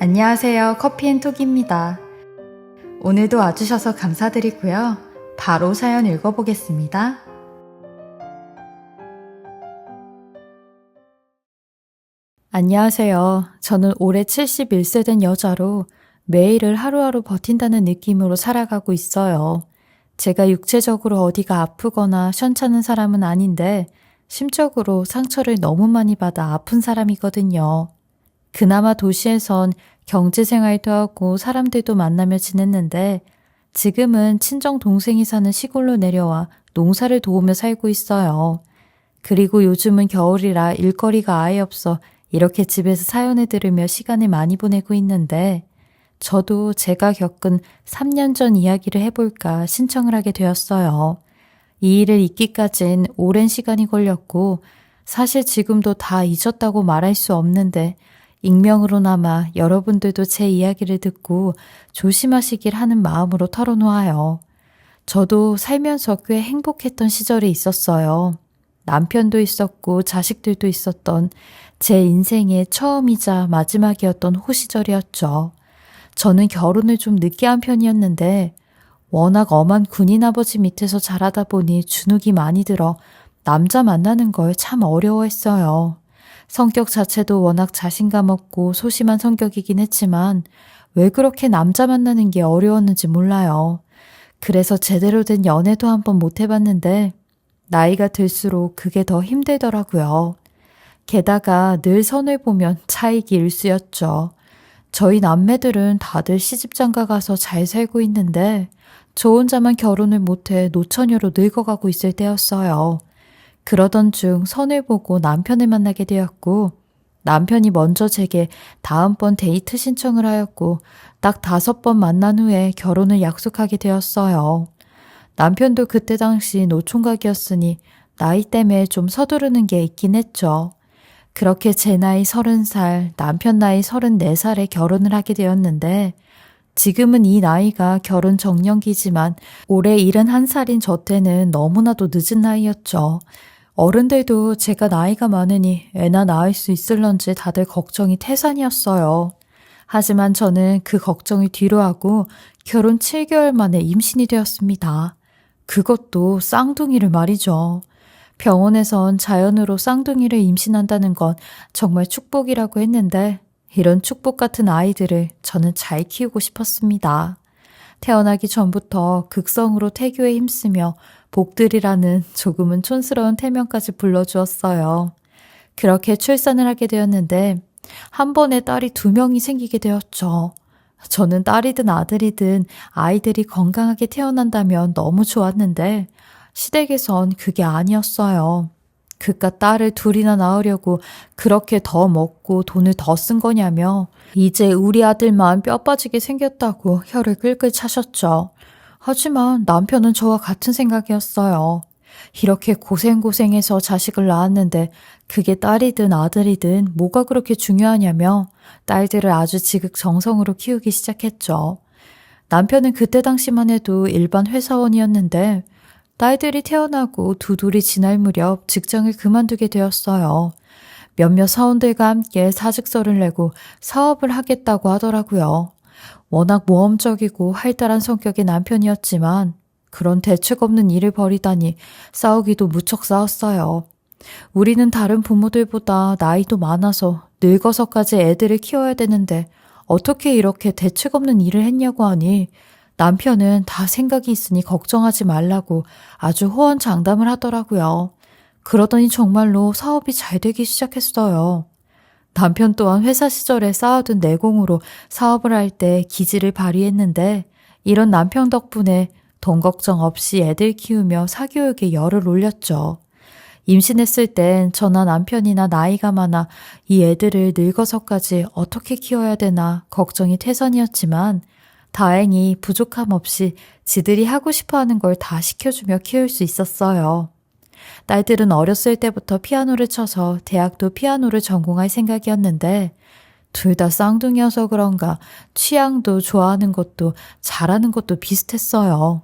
안녕하세요. 커피앤톡입니다. 오늘도 와주셔서 감사드리고요. 바로 사연 읽어보겠습니다. 안녕하세요. 저는 올해 71세 된 여자로 매일을 하루하루 버틴다는 느낌으로 살아가고 있어요. 제가 육체적으로 어디가 아프거나 시원찮은 사람은 아닌데 심적으로 상처를 너무 많이 받아 아픈 사람이거든요. 그나마 도시에선 경제생활도 하고 사람들도 만나며 지냈는데 지금은 친정 동생이 사는 시골로 내려와 농사를 도우며 살고 있어요. 그리고 요즘은 겨울이라 일거리가 아예 없어 이렇게 집에서 사연을 들으며 시간을 많이 보내고 있는데 저도 제가 겪은 3년 전 이야기를 해볼까 신청을 하게 되었어요. 이 일을 잊기까진 오랜 시간이 걸렸고 사실 지금도 다 잊었다고 말할 수 없는데 익명으로나마 여러분들도 제 이야기를 듣고 조심하시길 하는 마음으로 털어놓아요. 저도 살면서 꽤 행복했던 시절이 있었어요. 남편도 있었고 자식들도 있었던 제 인생의 처음이자 마지막이었던 호시절이었죠. 저는 결혼을 좀 늦게 한 편이었는데 워낙 엄한 군인 아버지 밑에서 자라다 보니 주눅이 많이 들어 남자 만나는 걸 참 어려워했어요. 성격 자체도 워낙 자신감 없고 소심한 성격이긴 했지만 왜 그렇게 남자 만나는 게 어려웠는지 몰라요. 그래서 제대로 된 연애도 한번 못 해봤는데 나이가 들수록 그게 더 힘들더라고요. 게다가 늘 선을 보면 차이기 일쑤였죠. 저희 남매들은 다들 시집장가 가서 잘 살고 있는데 저 혼자만 결혼을 못해 노처녀로 늙어가고 있을 때였어요. 그러던 중 선을 보고 남편을 만나게 되었고 남편이 먼저 제게 다음번 데이트 신청을 하였고 딱 5번 만난 후에 결혼을 약속하게 되었어요. 남편도 그때 당시 노총각이었으니 나이 때문에 좀 서두르는 게 있긴 했죠. 그렇게 제 나이 30살, 남편 나이 34살에 결혼을 하게 되었는데 지금은 이 나이가 결혼 정년기지만 올해 71살인 저 때는 너무나도 늦은 나이였죠. 어른들도 제가 나이가 많으니 애나 낳을 수 있을런지 다들 걱정이 태산이었어요. 하지만 저는 그 걱정을 뒤로하고 결혼 7개월 만에 임신이 되었습니다. 그것도 쌍둥이를 말이죠. 병원에선 자연으로 쌍둥이를 임신한다는 건 정말 축복이라고 했는데 이런 축복 같은 아이들을 저는 잘 키우고 싶었습니다. 태어나기 전부터 극성으로 태교에 힘쓰며 복들이라는 조금은 촌스러운 태명까지 불러주었어요. 그렇게 출산을 하게 되었는데 한 번에 딸이 2명이 생기게 되었죠. 저는 딸이든 아들이든 아이들이 건강하게 태어난다면 너무 좋았는데 시댁에선 그게 아니었어요. 그깟 딸을 2이나 낳으려고 그렇게 더 먹고 돈을 더 쓴 거냐며 이제 우리 아들만 뼈 빠지게 생겼다고 혀를 끌끌 차셨죠. 하지만 남편은 저와 같은 생각이었어요. 이렇게 고생고생해서 자식을 낳았는데 그게 딸이든 아들이든 뭐가 그렇게 중요하냐며 딸들을 아주 지극정성으로 키우기 시작했죠. 남편은 그때 당시만 해도 일반 회사원이었는데 딸들이 태어나고 2돌이 지날 무렵 직장을 그만두게 되었어요. 몇몇 사원들과 함께 사직서를 내고 사업을 하겠다고 하더라고요. 워낙 모험적이고 활달한 성격의 남편이었지만 그런 대책 없는 일을 벌이다니 싸우기도 무척 싸웠어요. 우리는 다른 부모들보다 나이도 많아서 늙어서까지 애들을 키워야 되는데 어떻게 이렇게 대책 없는 일을 했냐고 하니 남편은 다 생각이 있으니 걱정하지 말라고 아주 호언장담을 하더라고요. 그러더니 정말로 사업이 잘 되기 시작했어요. 남편 또한 회사 시절에 쌓아둔 내공으로 사업을 할 때 기지를 발휘했는데 이런 남편 덕분에 돈 걱정 없이 애들 키우며 사교육에 열을 올렸죠. 임신했을 땐 저나 남편이나 나이가 많아 이 애들을 늙어서까지 어떻게 키워야 되나 걱정이 태산이었지만 다행히 부족함 없이 지들이 하고 싶어하는 걸 다 시켜주며 키울 수 있었어요. 딸들은 어렸을 때부터 피아노를 쳐서 대학도 피아노를 전공할 생각이었는데 둘 다 쌍둥이여서 그런가 취향도 좋아하는 것도 잘하는 것도 비슷했어요.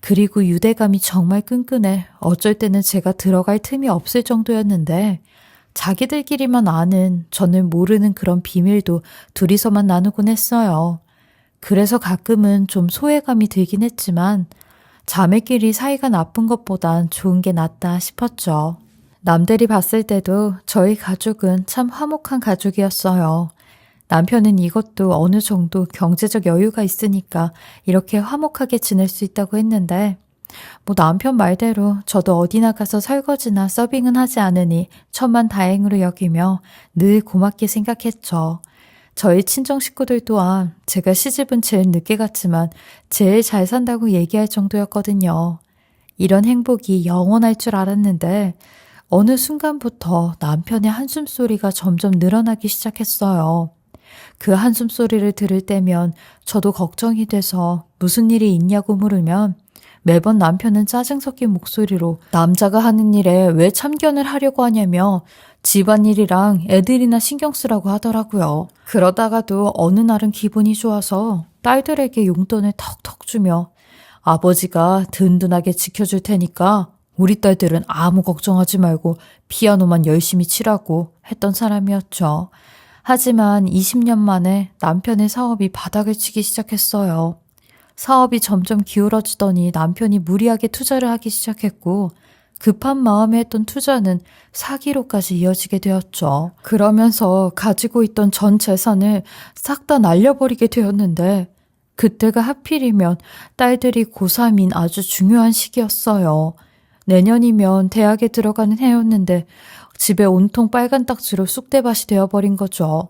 그리고 유대감이 정말 끈끈해 어쩔 때는 제가 들어갈 틈이 없을 정도였는데 자기들끼리만 아는 저는 모르는 그런 비밀도 둘이서만 나누곤 했어요. 그래서 가끔은 좀 소외감이 들긴 했지만 자매끼리 사이가 나쁜 것보단 좋은 게 낫다 싶었죠. 남들이 봤을 때도 저희 가족은 참 화목한 가족이었어요. 남편은 이것도 어느 정도 경제적 여유가 있으니까 이렇게 화목하게 지낼 수 있다고 했는데 남편 말대로 저도 어디 나가서 설거지나 서빙은 하지 않으니 천만다행으로 여기며 늘 고맙게 생각했죠. 저희 친정 식구들 또한 제가 시집은 제일 늦게 갔지만 제일 잘 산다고 얘기할 정도였거든요. 이런 행복이 영원할 줄 알았는데 어느 순간부터 남편의 한숨소리가 점점 늘어나기 시작했어요. 그 한숨소리를 들을 때면 저도 걱정이 돼서 무슨 일이 있냐고 물으면 매번 남편은 짜증 섞인 목소리로 남자가 하는 일에 왜 참견을 하려고 하냐며 집안일이랑 애들이나 신경 쓰라고 하더라고요. 그러다가도 어느 날은 기분이 좋아서 딸들에게 용돈을 턱턱 주며 아버지가 든든하게 지켜줄 테니까 우리 딸들은 아무 걱정하지 말고 피아노만 열심히 치라고 했던 사람이었죠. 하지만 20년 만에 남편의 사업이 바닥을 치기 시작했어요. 사업이 점점 기울어지더니 남편이 무리하게 투자를 하기 시작했고 급한 마음에 했던 투자는 사기로까지 이어지게 되었죠. 그러면서 가지고 있던 전 재산을 싹 다 날려버리게 되었는데 그때가 하필이면 딸들이 고3인 아주 중요한 시기였어요. 내년이면 대학에 들어가는 해였는데 집에 온통 빨간 딱지로 쑥대밭이 되어버린 거죠.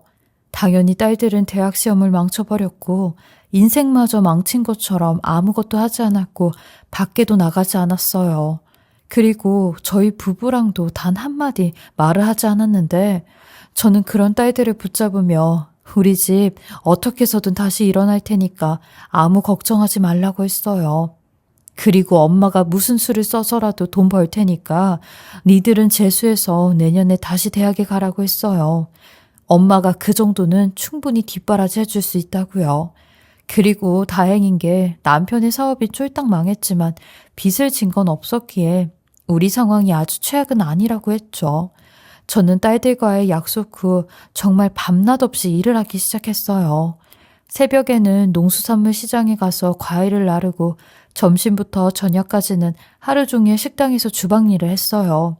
당연히 딸들은 대학 시험을 망쳐버렸고 인생마저 망친 것처럼 아무것도 하지 않았고 밖에도 나가지 않았어요. 그리고 저희 부부랑도 단 한마디 말을 하지 않았는데 저는 그런 딸들을 붙잡으며 우리 집 어떻게 해서든 다시 일어날 테니까 아무 걱정하지 말라고 했어요. 그리고 엄마가 무슨 수를 써서라도 돈 벌 테니까 니들은 재수해서 내년에 다시 대학에 가라고 했어요. 엄마가 그 정도는 충분히 뒷바라지 해줄 수 있다고요. 그리고 다행인 게 남편의 사업이 쫄딱 망했지만 빚을 진 건 없었기에 우리 상황이 아주 최악은 아니라고 했죠. 저는 딸들과의 약속 후 정말 밤낮 없이 일을 하기 시작했어요. 새벽에는 농수산물 시장에 가서 과일을 나르고 점심부터 저녁까지는 하루 종일 식당에서 주방 일을 했어요.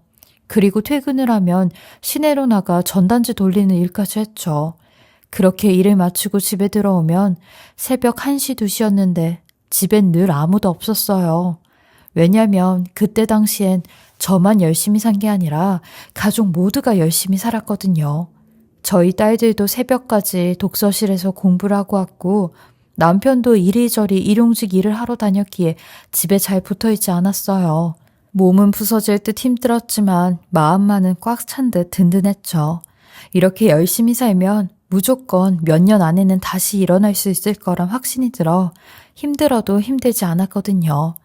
그리고 퇴근을 하면 시내로 나가 전단지 돌리는 일까지 했죠. 그렇게 일을 마치고 집에 들어오면 새벽 1시, 2시였는데 집엔 늘 아무도 없었어요. 왜냐면 그때 당시엔 저만 열심히 산 게 아니라 가족 모두가 열심히 살았거든요. 저희 딸들도 새벽까지 독서실에서 공부를 하고 왔고 남편도 이리저리 일용직 일을 하러 다녔기에 집에 잘 붙어있지 않았어요. 몸은 부서질 듯 힘들었지만 마음만은 꽉 찬 듯 든든했죠. 이렇게 열심히 살면 무조건 몇 년 안에는 다시 일어날 수 있을 거란 확신이 들어 힘들어도 힘들지 않았거든요.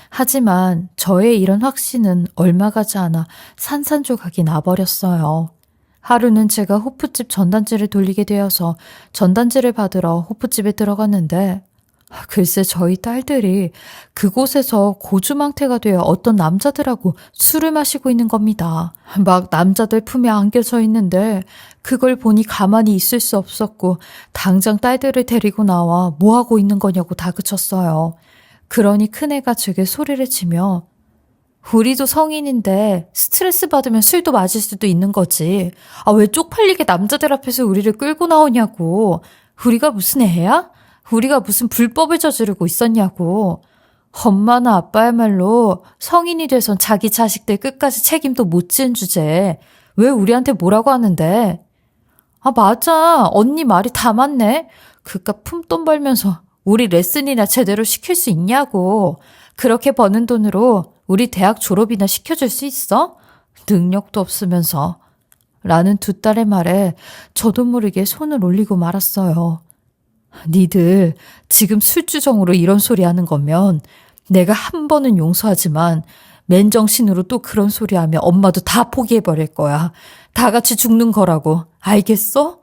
하지만 저의 이런 확신은 얼마 가지 않아 산산조각이 나버렸어요. 하루는 제가 호프집 전단지를 돌리게 되어서 전단지를 받으러 호프집에 들어갔는데 글쎄 저희 딸들이 그곳에서 고주망태가 되어 어떤 남자들하고 술을 마시고 있는 겁니다. 막 남자들 품에 안겨져 있는데 그걸 보니 가만히 있을 수 없었고 당장 딸들을 데리고 나와 뭐하고 있는 거냐고 다그쳤어요. 그러니 큰애가 제게 소리를 치며 우리도 성인인데 스트레스 받으면 술도 마실 수도 있는 거지. 왜 쪽팔리게 남자들 앞에서 우리를 끌고 나오냐고. 우리가 무슨 애야? 우리가 무슨 불법을 저지르고 있었냐고. 엄마나 아빠야말로 성인이 돼선 자기 자식들 끝까지 책임도 못 지은 주제에 왜 우리한테 뭐라고 하는데? 맞아. 언니 말이 다 맞네. 그깟 푼돈 벌면서 우리 레슨이나 제대로 시킬 수 있냐고. 그렇게 버는 돈으로 우리 대학 졸업이나 시켜줄 수 있어? 능력도 없으면서. 라는 두 딸의 말에 저도 모르게 손을 올리고 말았어요. 니들 지금 술주정으로 이런 소리 하는 거면 내가 한 번은 용서하지만 맨정신으로 또 그런 소리 하면 엄마도 다 포기해버릴 거야. 다 같이 죽는 거라고. 알겠어?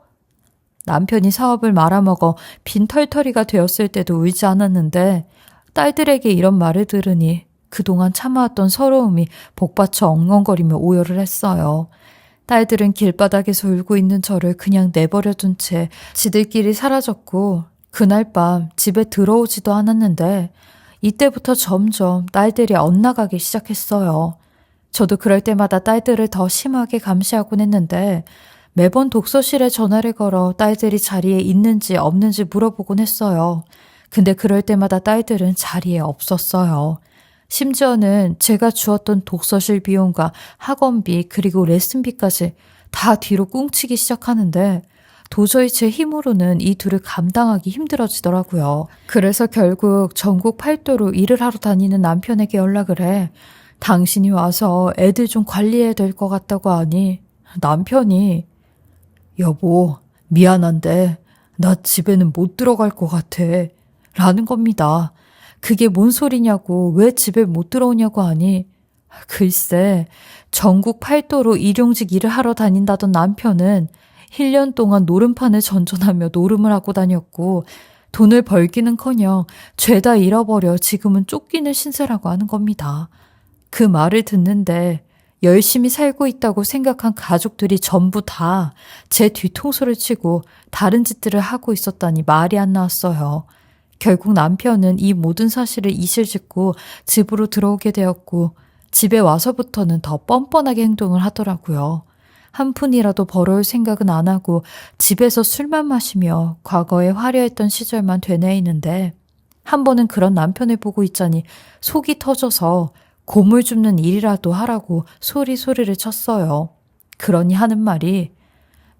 남편이 사업을 말아먹어 빈털터리가 되었을 때도 울지 않았는데 딸들에게 이런 말을 들으니 그동안 참아왔던 서러움이 복받쳐 엉엉거리며 오열을 했어요. 딸들은 길바닥에서 울고 있는 저를 그냥 내버려둔 채 지들끼리 사라졌고 그날 밤 집에 들어오지도 않았는데 이때부터 점점 딸들이 엇나가기 시작했어요. 저도 그럴 때마다 딸들을 더 심하게 감시하곤 했는데 매번 독서실에 전화를 걸어 딸들이 자리에 있는지 없는지 물어보곤 했어요. 근데 그럴 때마다 딸들은 자리에 없었어요. 심지어는 제가 주었던 독서실 비용과 학원비 그리고 레슨비까지 다 뒤로 꿍치기 시작하는데 도저히 제 힘으로는 이 둘을 감당하기 힘들어지더라고요. 그래서 결국 전국 팔도로 일을 하러 다니는 남편에게 연락을 해 당신이 와서 애들 좀 관리해야 될 것 같다고 하니 남편이 여보, 미안한데 나 집에는 못 들어갈 것 같아 라는 겁니다. 그게 뭔 소리냐고 왜 집에 못 들어오냐고 하니 글쎄 전국 팔도로 일용직 일을 하러 다닌다던 남편은 1년 동안 노름판을 전전하며 노름을 하고 다녔고 돈을 벌기는커녕 죄다 잃어버려 지금은 쫓기는 신세라고 하는 겁니다. 그 말을 듣는데 열심히 살고 있다고 생각한 가족들이 전부 다 제 뒤통수를 치고 다른 짓들을 하고 있었다니 말이 안 나왔어요. 결국 남편은 이 모든 사실을 이실직고 집으로 들어오게 되었고 집에 와서부터는 더 뻔뻔하게 행동을 하더라고요. 한 푼이라도 벌어올 생각은 안 하고 집에서 술만 마시며 과거에 화려했던 시절만 되뇌이는데 한 번은 그런 남편을 보고 있자니 속이 터져서 고물 줍는 일이라도 하라고 소리를 쳤어요. 그러니 하는 말이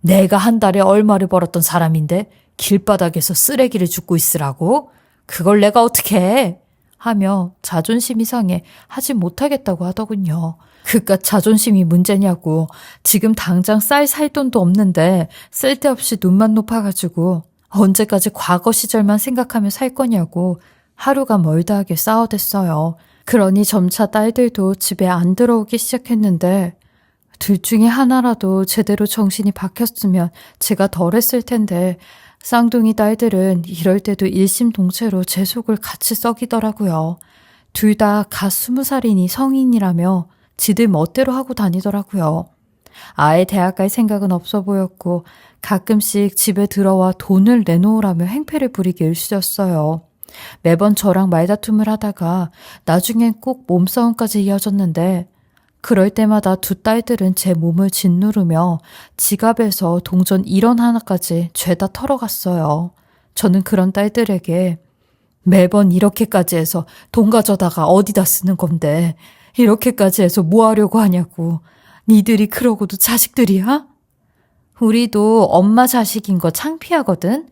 내가 한 달에 얼마를 벌었던 사람인데 길바닥에서 쓰레기를 줍고 있으라고? 그걸 내가 어떻게 해? 하며 자존심이 상해 하지 못하겠다고 하더군요. 그깟 자존심이 문제냐고. 지금 당장 살 돈도 없는데 쓸데없이 눈만 높아가지고 언제까지 과거 시절만 생각하며 살 거냐고 하루가 멀다 하게 싸워댔어요. 그러니 점차 딸들도 집에 안 들어오기 시작했는데 둘 중에 하나라도 제대로 정신이 박혔으면 제가 덜했을 텐데 쌍둥이 딸들은 이럴 때도 일심동체로 제 속을 같이 썩이더라고요. 둘 다 갓 20살이니 성인이라며 지들 멋대로 하고 다니더라고요. 아예 대학 갈 생각은 없어 보였고 가끔씩 집에 들어와 돈을 내놓으라며 행패를 부리기 일쑤였어요. 매번 저랑 말다툼을 하다가 나중엔 꼭 몸싸움까지 이어졌는데 그럴 때마다 두 딸들은 제 몸을 짓누르며 지갑에서 동전 1원 하나까지 죄다 털어갔어요. 저는 그런 딸들에게 매번 이렇게까지 해서 돈 가져다가 어디다 쓰는 건데 이렇게까지 해서 뭐 하려고 하냐고. 니들이 그러고도 자식들이야? 우리도 엄마 자식인 거 창피하거든.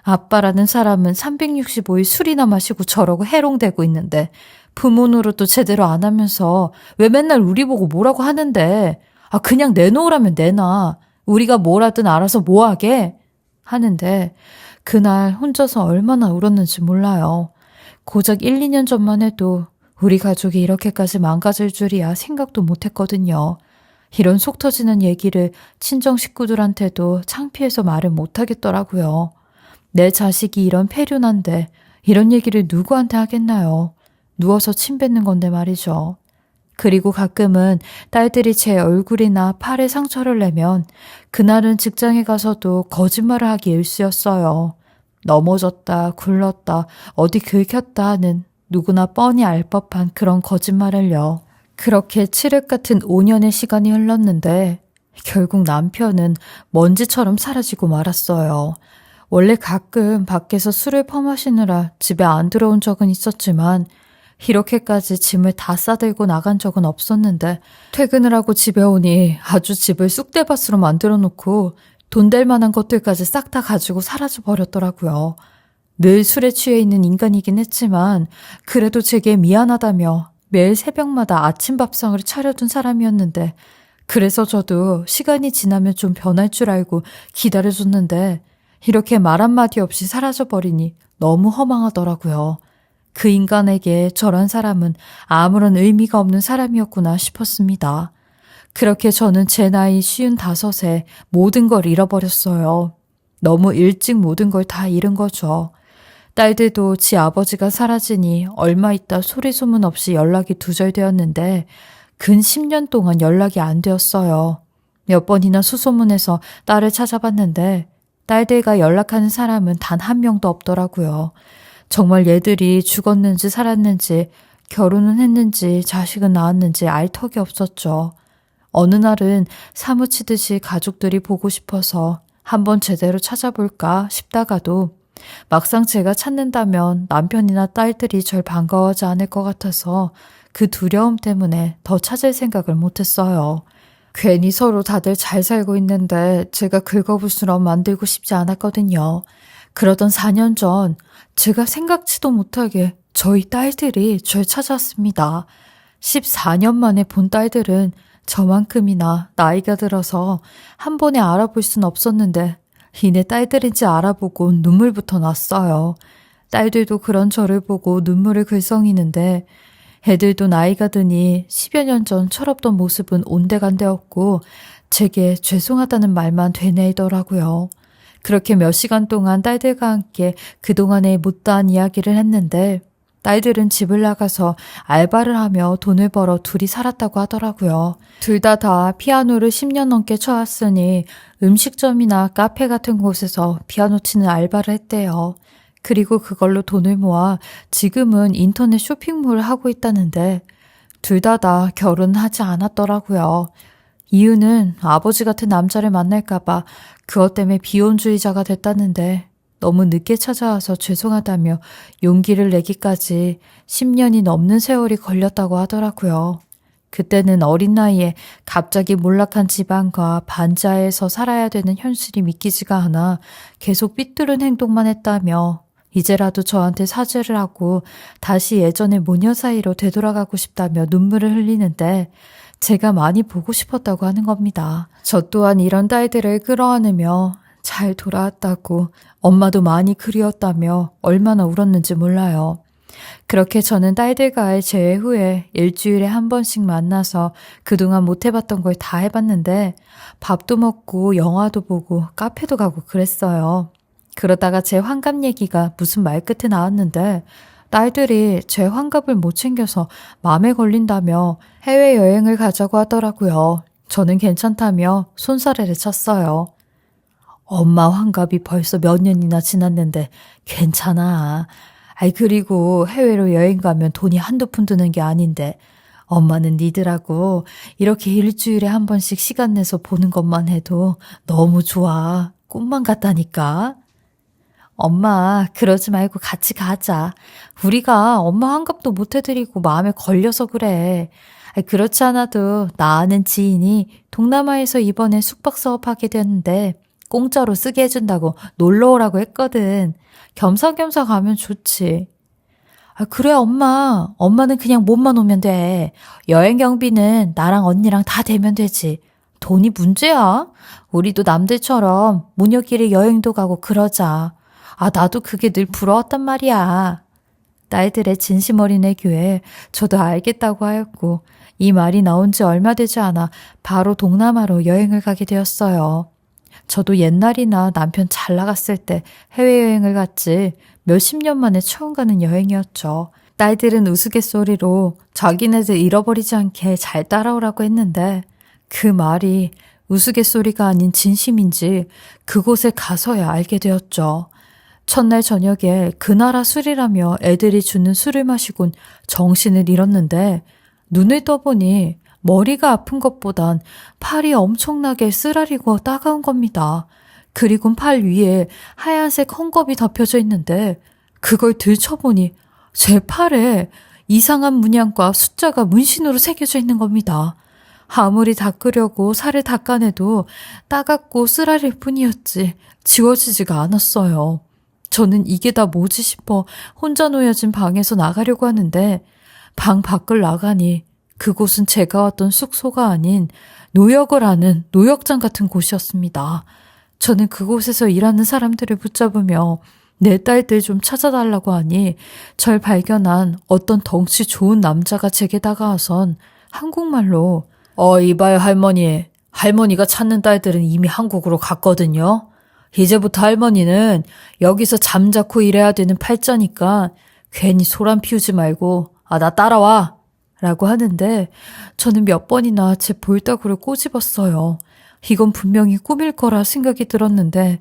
아빠라는 사람은 365일 술이나 마시고 저러고 해롱대고 있는데 부모 노릇도 제대로 안 하면서 왜 맨날 우리 보고 뭐라고 하는데 그냥 내놓으라면 내놔. 우리가 뭘 하든 알아서 뭐 하게? 하는데 그날 혼자서 얼마나 울었는지 몰라요. 고작 1, 2년 전만 해도 우리 가족이 이렇게까지 망가질 줄이야 생각도 못했거든요. 이런 속 터지는 얘기를 친정 식구들한테도 창피해서 말을 못하겠더라고요. 내 자식이 이런 폐륜한데 이런 얘기를 누구한테 하겠나요? 누워서 침 뱉는 건데 말이죠. 그리고 가끔은 딸들이 제 얼굴이나 팔에 상처를 내면 그날은 직장에 가서도 거짓말을 하기 일쑤였어요. 넘어졌다, 굴렀다, 어디 긁혔다 하는 누구나 뻔히 알 법한 그런 거짓말을요. 그렇게 칠흑 같은 5년의 시간이 흘렀는데 결국 남편은 먼지처럼 사라지고 말았어요. 원래 가끔 밖에서 술을 퍼마시느라 집에 안 들어온 적은 있었지만 이렇게까지 짐을 다 싸들고 나간 적은 없었는데 퇴근을 하고 집에 오니 아주 집을 쑥대밭으로 만들어 놓고 돈 될 만한 것들까지 싹 다 가지고 사라져 버렸더라고요. 늘 술에 취해 있는 인간이긴 했지만 그래도 제게 미안하다며 매일 새벽마다 아침 밥상을 차려둔 사람이었는데 그래서 저도 시간이 지나면 좀 변할 줄 알고 기다려줬는데 이렇게 말 한마디 없이 사라져버리니 너무 허망하더라고요. 그 인간에게 저런 사람은 아무런 의미가 없는 사람이었구나 싶었습니다. 그렇게 저는 제 나이 55에 모든 걸 잃어버렸어요. 너무 일찍 모든 걸 다 잃은 거죠. 딸들도 지 아버지가 사라지니 얼마 있다 소리 소문 없이 연락이 두절되었는데 근 10년 동안 연락이 안 되었어요. 몇 번이나 수소문해서 딸을 찾아봤는데 딸들과 연락하는 사람은 단 한 명도 없더라고요. 정말 얘들이 죽었는지 살았는지 결혼은 했는지 자식은 낳았는지 알 턱이 없었죠. 어느 날은 사무치듯이 가족들이 보고 싶어서 한번 제대로 찾아볼까 싶다가도 막상 제가 찾는다면 남편이나 딸들이 절 반가워하지 않을 것 같아서 그 두려움 때문에 더 찾을 생각을 못했어요. 괜히 서로 다들 잘 살고 있는데 제가 긁어부스럼 만들고 싶지 않았거든요. 그러던 4년 전 제가 생각지도 못하게 저희 딸들이 절 찾아왔습니다. 14년 만에 본 딸들은 저만큼이나 나이가 들어서 한 번에 알아볼 순 없었는데 이내 딸들인지 알아보고 눈물부터 났어요. 딸들도 그런 저를 보고 눈물을 글썽이는데 애들도 나이가 드니 10여 년 전 철없던 모습은 온데간데없고 제게 죄송하다는 말만 되뇌이더라고요. 그렇게 몇 시간 동안 딸들과 함께 그동안의 못다한 이야기를 했는데 딸들은 집을 나가서 알바를 하며 돈을 벌어 둘이 살았다고 하더라고요. 둘 다 피아노를 10년 넘게 쳐왔으니 음식점이나 카페 같은 곳에서 피아노 치는 알바를 했대요. 그리고 그걸로 돈을 모아 지금은 인터넷 쇼핑몰을 하고 있다는데 둘 다 결혼하지 않았더라고요. 이유는 아버지 같은 남자를 만날까봐 그것 때문에 비혼주의자가 됐다는데 너무 늦게 찾아와서 죄송하다며 용기를 내기까지 10년이 넘는 세월이 걸렸다고 하더라고요. 그때는 어린 나이에 갑자기 몰락한 집안과 반지하에서 살아야 되는 현실이 믿기지가 않아 계속 삐뚤은 행동만 했다며 이제라도 저한테 사죄를 하고 다시 예전의 모녀 사이로 되돌아가고 싶다며 눈물을 흘리는데 제가 많이 보고 싶었다고 하는 겁니다. 저 또한 이런 딸들을 끌어안으며 잘 돌아왔다고 엄마도 많이 그리웠다며 얼마나 울었는지 몰라요. 그렇게 저는 딸들과의 재회 후에 일주일에 한 번씩 만나서 그동안 못 해봤던 걸 다 해봤는데 밥도 먹고 영화도 보고 카페도 가고 그랬어요. 그러다가 제 환갑 얘기가 무슨 말끝에 나왔는데 딸들이 제 환갑을 못 챙겨서 마음에 걸린다며 해외여행을 가자고 하더라고요. 저는 괜찮다며 손사래를 쳤어요. 엄마 환갑이 벌써 몇 년이나 지났는데 괜찮아. 그리고 해외로 여행 가면 돈이 한두 푼 드는 게 아닌데 엄마는 니들하고 이렇게 일주일에 한 번씩 시간 내서 보는 것만 해도 너무 좋아. 꿈만 같다니까. 엄마, 그러지 말고 같이 가자. 우리가 엄마 환갑도 못 해드리고 마음에 걸려서 그래. 그렇지 않아도 나 아는 지인이 동남아에서 이번에 숙박사업 하게 됐는데 공짜로 쓰게 해준다고 놀러 오라고 했거든. 겸사겸사 가면 좋지. 그래 엄마. 엄마는 그냥 몸만 오면 돼. 여행 경비는 나랑 언니랑 다 대면 되지. 돈이 문제야? 우리도 남들처럼 모녀끼리 여행도 가고 그러자. 나도 그게 늘 부러웠단 말이야. 딸들의 진심 어린 애교에 저도 알겠다고 하였고 이 말이 나온 지 얼마 되지 않아 바로 동남아로 여행을 가게 되었어요. 저도 옛날이나 남편 잘 나갔을 때 해외여행을 갔지 몇십 년 만에 처음 가는 여행이었죠. 딸들은 우스갯소리로 자기네들 잃어버리지 않게 잘 따라오라고 했는데 그 말이 우스갯소리가 아닌 진심인지 그곳에 가서야 알게 되었죠. 첫날 저녁에 그 나라 술이라며 애들이 주는 술을 마시곤 정신을 잃었는데 눈을 떠보니 머리가 아픈 것보단 팔이 엄청나게 쓰라리고 따가운 겁니다. 그리고 팔 위에 하얀색 헝겊이 덮여져 있는데 그걸 들춰보니 제 팔에 이상한 문양과 숫자가 문신으로 새겨져 있는 겁니다. 아무리 닦으려고 살을 닦아내도 따갑고 쓰라릴 뿐이었지 지워지지가 않았어요. 저는 이게 다 뭐지 싶어 혼자 놓여진 방에서 나가려고 하는데 방 밖을 나가니 그곳은 제가 왔던 숙소가 아닌 노역을 하는 노역장 같은 곳이었습니다. 저는 그곳에서 일하는 사람들을 붙잡으며 내 딸들 좀 찾아달라고 하니 절 발견한 어떤 덩치 좋은 남자가 제게 다가와선 한국말로 이봐요 할머니. 할머니가 찾는 딸들은 이미 한국으로 갔거든요. 이제부터 할머니는 여기서 잠자코 일해야 되는 팔자니까 괜히 소란 피우지 말고 나 따라와 라고 하는데 저는 몇 번이나 제 볼따구를 꼬집었어요. 이건 분명히 꿈일 거라 생각이 들었는데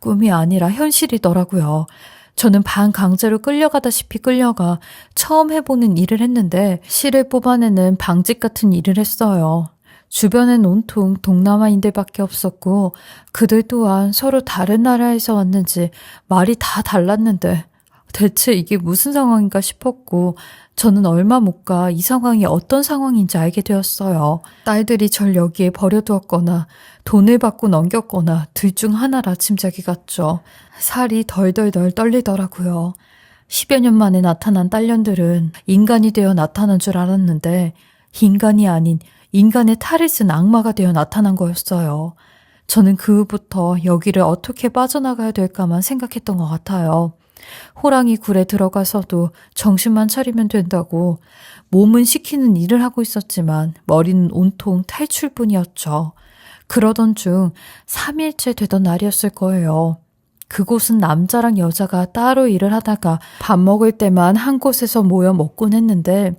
꿈이 아니라 현실이더라고요. 저는 반강제로 끌려가다시피 끌려가 처음 해보는 일을 했는데 실을 뽑아내는 방직 같은 일을 했어요. 주변엔 온통 동남아인들밖에 없었고 그들 또한 서로 다른 나라에서 왔는지 말이 다 달랐는데 대체 이게 무슨 상황인가 싶었고 저는 얼마 못 가 이 상황이 어떤 상황인지 알게 되었어요. 딸들이 절 여기에 버려두었거나 돈을 받고 넘겼거나 둘 중 하나라 짐작이 갔죠. 살이 덜덜덜 떨리더라고요. 10여 년 만에 나타난 딸년들은 인간이 되어 나타난 줄 알았는데 인간이 아닌 인간의 탈을 쓴 악마가 되어 나타난 거였어요. 저는 그 후부터 여기를 어떻게 빠져나가야 될까만 생각했던 것 같아요. 호랑이 굴에 들어가서도 정신만 차리면 된다고 몸은 시키는 일을 하고 있었지만 머리는 온통 탈출뿐이었죠. 그러던 중 3일째 되던 날이었을 거예요. 그곳은 남자랑 여자가 따로 일을 하다가 밥 먹을 때만 한 곳에서 모여 먹곤 했는데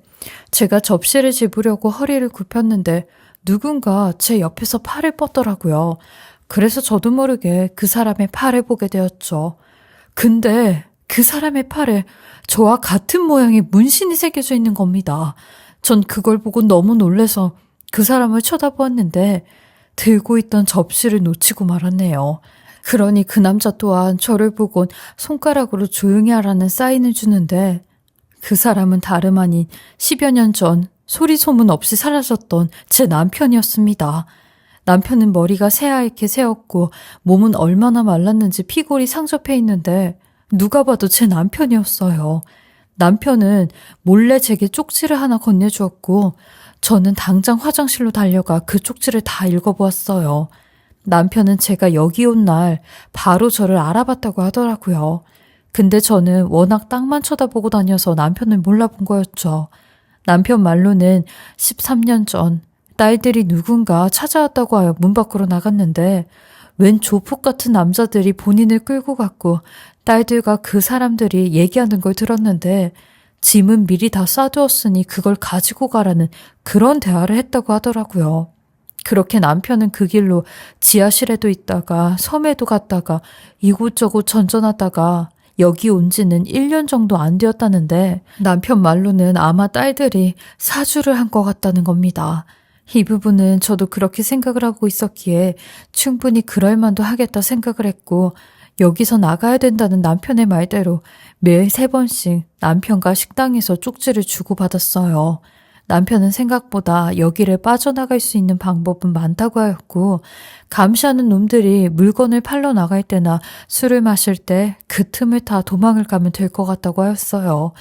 제가 접시를 집으려고 허리를 굽혔는데 누군가 제 옆에서 팔을 뻗더라고요. 그래서 저도 모르게 그 사람의 팔을 보게 되었죠. 근데 그 사람의 팔에 저와 같은 모양의 문신이 새겨져 있는 겁니다. 전 그걸 보고 너무 놀라서 그 사람을 쳐다보았는데 들고 있던 접시를 놓치고 말았네요. 그러니 그 남자 또한 저를 보곤 손가락으로 조용히 하라는 사인을 주는데 그 사람은 다름 아닌 10여 년 전 소리 소문 없이 사라졌던 제 남편이었습니다. 남편은 머리가 새하얗게 새었고 몸은 얼마나 말랐는지 피골이 상접해 있는데 누가 봐도 제 남편이었어요. 남편은 몰래 제게 쪽지를 하나 건네주었고 저는 당장 화장실로 달려가 그 쪽지를 다 읽어보았어요. 남편은 제가 여기 온 날 바로 저를 알아봤다고 하더라고요. 근데 저는 워낙 땅만 쳐다보고 다녀서 남편을 몰라본 거였죠. 남편 말로는 13년 전 딸들이 누군가 찾아왔다고 하여 문 밖으로 나갔는데 웬 조폭 같은 남자들이 본인을 끌고 갔고 딸들과 그 사람들이 얘기하는 걸 들었는데 짐은 미리 다 싸두었으니 그걸 가지고 가라는 그런 대화를 했다고 하더라고요. 그렇게 남편은 그 길로 지하실에도 있다가 섬에도 갔다가 이곳저곳 전전하다가 여기 온 지는 1년 정도 안 되었다는데 남편 말로는 아마 딸들이 사주를 한 것 같다는 겁니다. 이 부분은 저도 그렇게 생각을 하고 있었기에 충분히 그럴 만도 하겠다 생각을 했고 여기서 나가야 된다는 남편의 말대로 매일 3번씩 남편과 식당에서 쪽지를 주고받았어요. 남편은 생각보다 여기를 빠져나갈 수 있는 방법은 많다고 하였고 감시하는 놈들이 물건을 팔러 나갈 때나 술을 마실 때 그 틈을 타 도망을 가면 될 것 같다고 하였어요.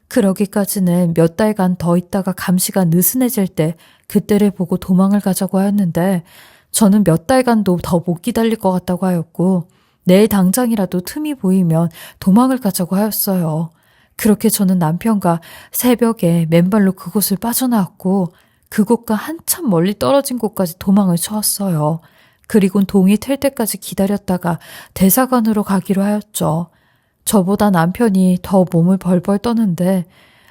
그러기까지는 몇 달간 더 있다가 감시가 느슨해질 때 그때를 보고 도망을 가자고 하였는데 저는 몇 달간도 더 못 기다릴 것 같다고 하였고 내일 당장이라도 틈이 보이면 도망을 가자고 하였어요. 그렇게 저는 남편과 새벽에 맨발로 그곳을 빠져나왔고 그곳과 한참 멀리 떨어진 곳까지 도망을 쳐왔어요. 그리곤 동이 틀 때까지 기다렸다가 대사관으로 가기로 하였죠. 저보다 남편이 더 몸을 벌벌 떠는데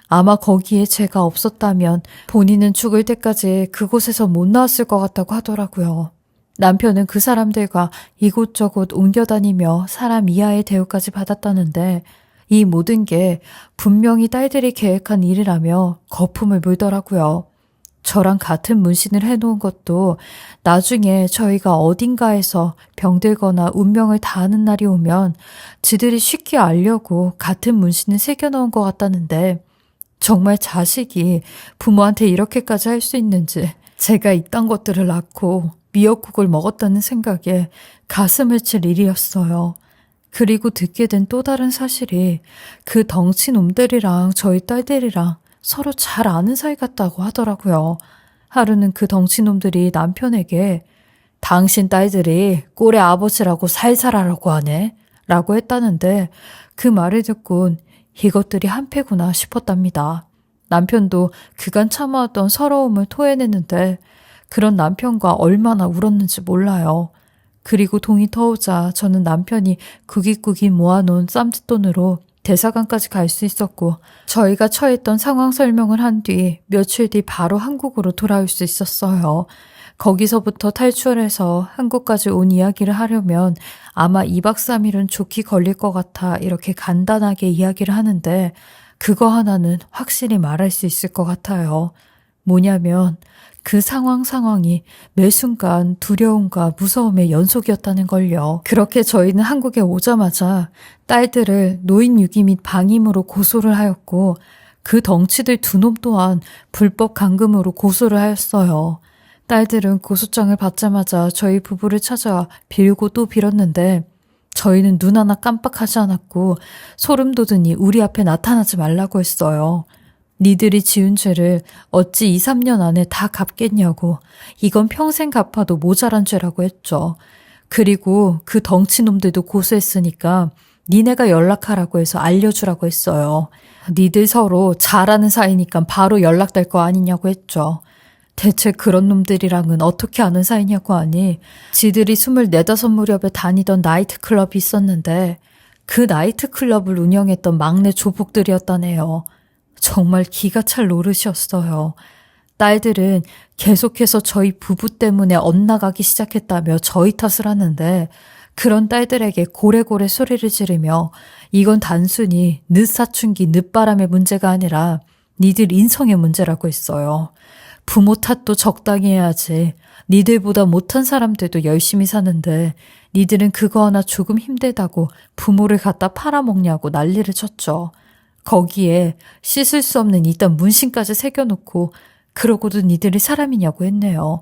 아마 거기에 제가 없었다면 본인은 죽을 때까지 그곳에서 못 나왔을 것 같다고 하더라고요. 남편은 그 사람들과 이곳저곳 옮겨다니며 사람 이하의 대우까지 받았다는데 이 모든 게 분명히 딸들이 계획한 일이라며 거품을 물더라고요. 저랑 같은 문신을 해놓은 것도 나중에 저희가 어딘가에서 병들거나 운명을 다하는 날이 오면 지들이 쉽게 알려고 같은 문신을 새겨놓은 것 같다는데 정말 자식이 부모한테 이렇게까지 할 수 있는지 제가 이딴 것들을 낳고 미역국을 먹었다는 생각에 가슴을 칠 일이었어요. 그리고 듣게 된 또 다른 사실이 그 덩치 놈들이랑 저희 딸들이랑 서로 잘 아는 사이 같다고 하더라고요. 하루는 그 덩치 놈들이 남편에게 당신 딸들이 꼴의 아버지라고 살살하라고 하네 라고 했다는데 그 말을 듣곤 이것들이 한패구나 싶었답니다. 남편도 그간 참아왔던 서러움을 토해내는데 그런 남편과 얼마나 울었는지 몰라요. 그리고 동이 터오자 저는 남편이 구깃구깃 모아놓은 쌈짓돈으로 대사관까지 갈 수 있었고 저희가 처했던 상황 설명을 한 뒤 며칠 뒤 바로 한국으로 돌아올 수 있었어요. 거기서부터 탈출해서 한국까지 온 이야기를 하려면 아마 2박 3일은 좋게 걸릴 것 같아 이렇게 간단하게 이야기를 하는데 그거 하나는 확실히 말할 수 있을 것 같아요. 뭐냐면 그 상황이 매 순간 두려움과 무서움의 연속이었다는 걸요. 그렇게 저희는 한국에 오자마자 딸들을 노인 유기 및 방임으로 고소를 하였고 그 덩치들 두 놈 또한 불법 감금으로 고소를 하였어요. 딸들은 고소장을 받자마자 저희 부부를 찾아 빌고 또 빌었는데 저희는 눈 하나 깜빡하지 않았고 소름 돋으니 우리 앞에 나타나지 말라고 했어요. 니들이 지은 죄를 어찌 2, 3년 안에 다 갚겠냐고. 이건 평생 갚아도 모자란 죄라고 했죠. 그리고 그 덩치놈들도 고소했으니까 니네가 연락하라고 해서 알려주라고 했어요. 니들 서로 잘하는 사이니까 바로 연락될 거 아니냐고 했죠. 대체 그런 놈들이랑은 어떻게 아는 사이냐고 하니 지들이 24, 5 무렵에 다니던 나이트클럽이 있었는데 그 나이트클럽을 운영했던 막내 조폭들이었다네요. 정말 기가 찰 노릇이었어요. 딸들은 계속해서 저희 부부 때문에 엇나가기 시작했다며 저희 탓을 하는데 그런 딸들에게 고래고래 소리를 지르며 이건 단순히 늦사춘기 늦바람의 문제가 아니라 니들 인성의 문제라고 했어요. 부모 탓도 적당히 해야지. 니들보다 못한 사람들도 열심히 사는데 니들은 그거 하나 조금 힘들다고 부모를 갖다 팔아먹냐고 난리를 쳤죠. 거기에 씻을 수 없는 이딴 문신까지 새겨놓고 그러고도 니들이 사람이냐고 했네요.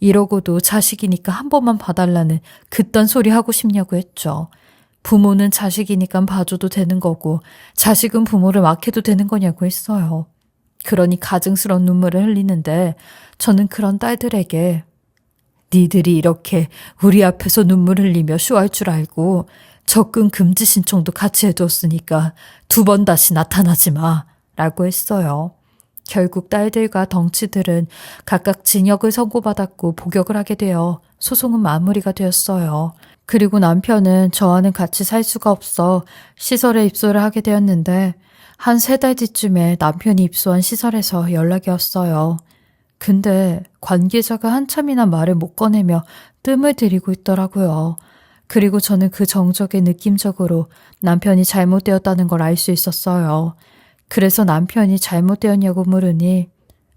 이러고도 자식이니까 한 번만 봐달라는 그딴 소리 하고 싶냐고 했죠. 부모는 자식이니까 봐줘도 되는 거고 자식은 부모를 막해도 되는 거냐고 했어요. 그러니 가증스러운 눈물을 흘리는데 저는 그런 딸들에게 니들이 이렇게 우리 앞에서 눈물 흘리며 쇼할 줄 알고 접근 금지 신청도 같이 해두었으니까 2번 다시 나타나지 마 라고 했어요. 결국 딸들과 덩치들은 각각 징역을 선고받았고 복역을 하게 되어 소송은 마무리가 되었어요. 그리고 남편은 저와는 같이 살 수가 없어 시설에 입소를 하게 되었는데 한 3달 뒤쯤에 남편이 입소한 시설에서 연락이 왔어요. 근데 관계자가 한참이나 말을 못 꺼내며 뜸을 들이고 있더라고요. 그리고 저는 그 정적에 느낌적으로 남편이 잘못되었다는 걸 알 수 있었어요. 그래서 남편이 잘못되었냐고 물으니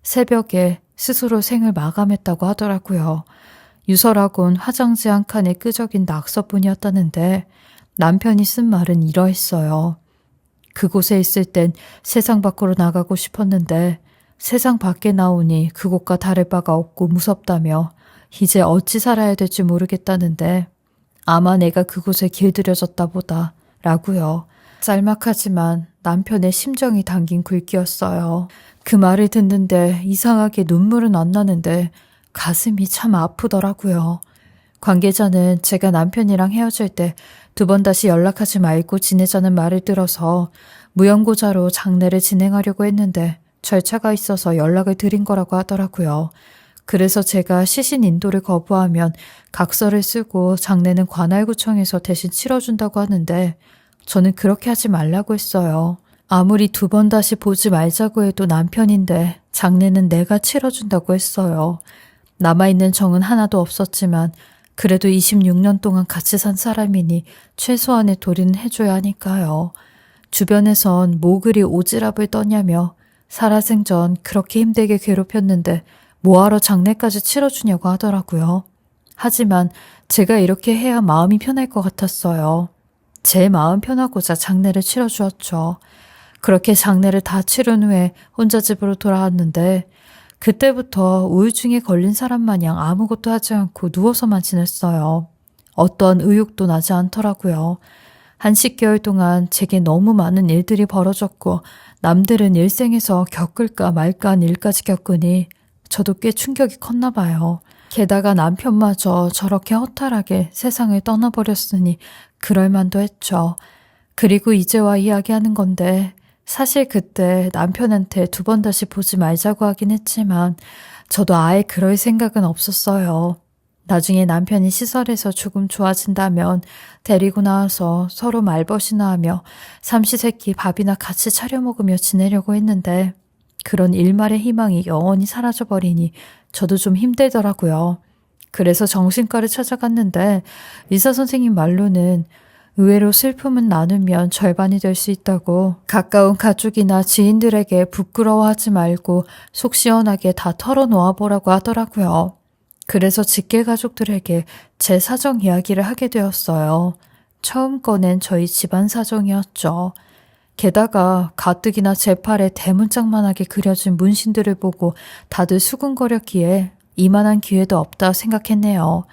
새벽에 스스로 생을 마감했다고 하더라고요. 유서라곤 화장지 한 칸에 끄적인 낙서뿐이었다는데 남편이 쓴 말은 이러했어요. 그곳에 있을 땐 세상 밖으로 나가고 싶었는데 세상 밖에 나오니 그곳과 다를 바가 없고 무섭다며 이제 어찌 살아야 될지 모르겠다는데 아마 내가 그곳에 길들여졌다 보다 라고요. 짤막하지만 남편의 심정이 담긴 글귀였어요. 그 말을 듣는데 이상하게 눈물은 안 나는데 가슴이 참 아프더라고요. 관계자는 제가 남편이랑 헤어질 때 2번 다시 연락하지 말고 지내자는 말을 들어서 무연고자로 장례를 진행하려고 했는데 절차가 있어서 연락을 드린 거라고 하더라고요. 그래서 제가 시신 인도를 거부하면 각서를 쓰고 장례는 관할구청에서 대신 치러준다고 하는데 저는 그렇게 하지 말라고 했어요. 아무리 2번 다시 보지 말자고 해도 남편인데 장례는 내가 치러준다고 했어요. 남아있는 정은 하나도 없었지만 그래도 26년 동안 같이 산 사람이니 최소한의 도리는 해줘야 하니까요. 주변에선 뭐 그리 오지랖을 떠냐며 살아생전 그렇게 힘들게 괴롭혔는데 뭐하러 장례까지 치러주냐고 하더라고요. 하지만 제가 이렇게 해야 마음이 편할 것 같았어요. 제 마음 편하고자 장례를 치러주었죠. 그렇게 장례를 다 치른 후에 혼자 집으로 돌아왔는데 그때부터 우울증에 걸린 사람 마냥 아무것도 하지 않고 누워서만 지냈어요. 어떠한 의욕도 나지 않더라고요. 한 10개월 동안 제게 너무 많은 일들이 벌어졌고 남들은 일생에서 겪을까 말까 한 일까지 겪으니 저도 꽤 충격이 컸나 봐요. 게다가 남편마저 저렇게 허탈하게 세상을 떠나버렸으니 그럴 만도 했죠. 그리고 이제와 이야기하는 건데 사실 그때 남편한테 2번 다시 보지 말자고 하긴 했지만 저도 아예 그럴 생각은 없었어요. 나중에 남편이 시설에서 조금 좋아진다면 데리고 나와서 서로 말벗이나 하며 삼시세끼 밥이나 같이 차려 먹으며 지내려고 했는데 그런 일말의 희망이 영원히 사라져버리니 저도 좀 힘들더라고요. 그래서 정신과를 찾아갔는데 의사 선생님 말로는 의외로 슬픔은 나누면 절반이 될 수 있다고, 가까운 가족이나 지인들에게 부끄러워하지 말고 속 시원하게 다 털어놓아 보라고 하더라고요. 그래서 직계 가족들에게 제 사정 이야기를 하게 되었어요. 처음 꺼낸 저희 집안 사정이었죠. 게다가 가뜩이나 제 팔에 대문짝만하게 그려진 문신들을 보고 다들 수군거렸기에 이만한 기회도 없다 생각했네요.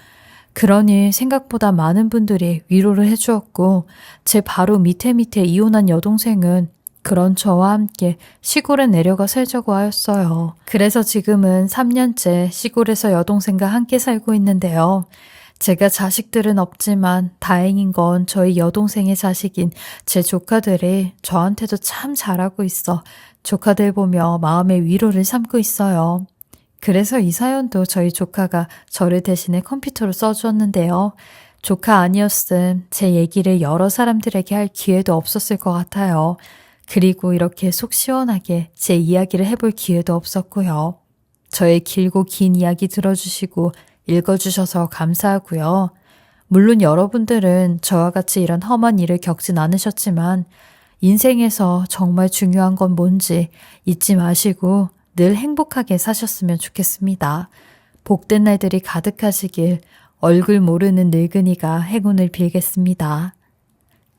그러니 생각보다 많은 분들이 위로를 해주었고, 제 바로 밑에 이혼한 여동생은 그런 저와 함께 시골에 내려가 살자고 하였어요. 그래서 지금은 3년째 시골에서 여동생과 함께 살고 있는데요. 제가 자식들은 없지만 다행인 건 저희 여동생의 자식인 제 조카들이 저한테도 참 잘하고 있어 조카들 보며 마음의 위로를 삼고 있어요. 그래서 이 사연도 저희 조카가 저를 대신해 컴퓨터로 써주었는데요. 조카 아니었음 제 얘기를 여러 사람들에게 할 기회도 없었을 것 같아요. 그리고 이렇게 속 시원하게 제 이야기를 해볼 기회도 없었고요. 저의 길고 긴 이야기 들어주시고 읽어주셔서 감사하고요. 물론 여러분들은 저와 같이 이런 험한 일을 겪진 않으셨지만 인생에서 정말 중요한 건 뭔지 잊지 마시고 늘 행복하게 사셨으면 좋겠습니다. 복된 날들이 가득하시길 얼굴 모르는 늙은이가 행운을 빌겠습니다.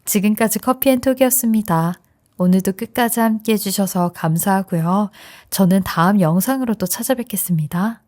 지금까지 커피앤톡이었습니다. 오늘도 끝까지 함께 해주셔서 감사하고요. 저는 다음 영상으로 또 찾아뵙겠습니다.